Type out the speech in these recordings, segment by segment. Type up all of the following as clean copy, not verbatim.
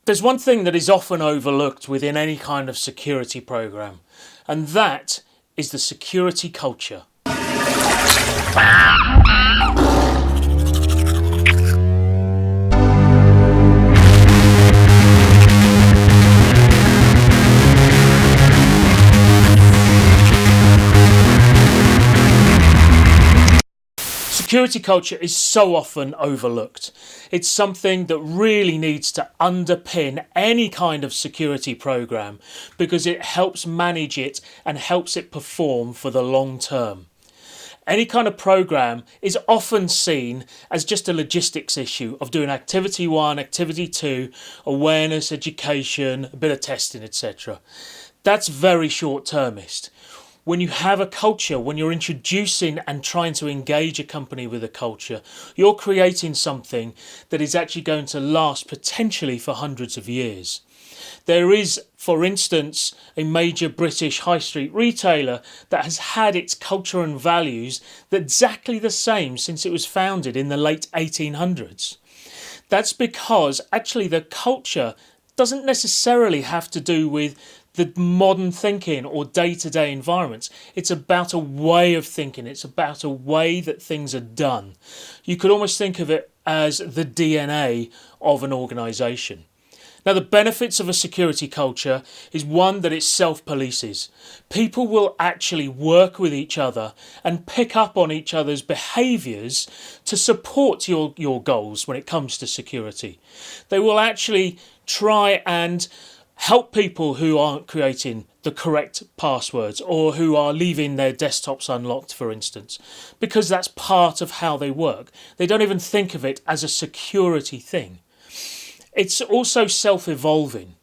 There's one thing that is often overlooked within any kind of security program, and that is the security culture. Security culture is so often overlooked. It's something that really needs to underpin any kind of security program because it helps manage it and helps it perform for the long term. Any kind of program is often seen as just a logistics issue of doing activity 1, activity 2, awareness, education, a bit of testing, etc. That's very short-termist. When you have a culture, when you're introducing and trying to engage a company with a culture, you're creating something that is actually going to last potentially for hundreds of years. There is, for instance, a major British high street retailer that has had its culture and values exactly the same since it was founded in the late 1800s. That's because actually the culture doesn't necessarily have to do with the modern thinking or day-to-day environments. It's about a way of thinking. It's about a way that things are done. You could almost think of it as the DNA of an organisation. Now, the benefits of a security culture is one, that it self-polices. People will actually work with each other and pick up on each other's behaviours to support your goals when it comes to security. They will actually try and help people who aren't creating the correct passwords or who are leaving their desktops unlocked, for instance, because that's part of how they work. They don't even think of it as a security thing. It's also self-evolving.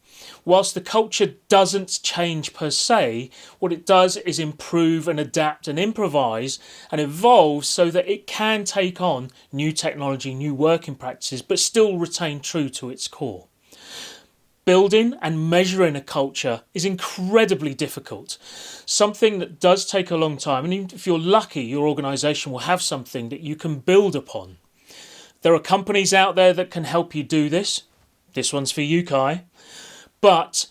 Whilst the culture doesn't change per se, what it does is improve and adapt and improvise and evolve so that it can take on new technology, new working practices, but still retain true to its core. Building and measuring a culture is incredibly difficult, something that does take a long time, and even if you're lucky, your organisation will have something that you can build upon. There are companies out there that can help you do this. This one's for you, Kai. But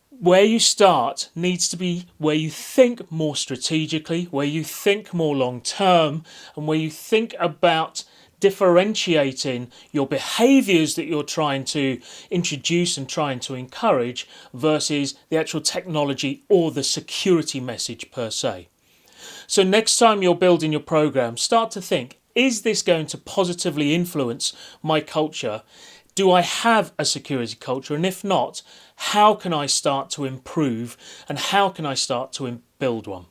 where you start needs to be where you think more strategically, where you think more long term, and where you think about differentiating your behaviours that you're trying to introduce and trying to encourage versus the actual technology or the security message per se. So next time you're building your program, start to think, is this going to positively influence my culture? Do I have a security culture? And if not, how can I start to improve and how can I start to build one?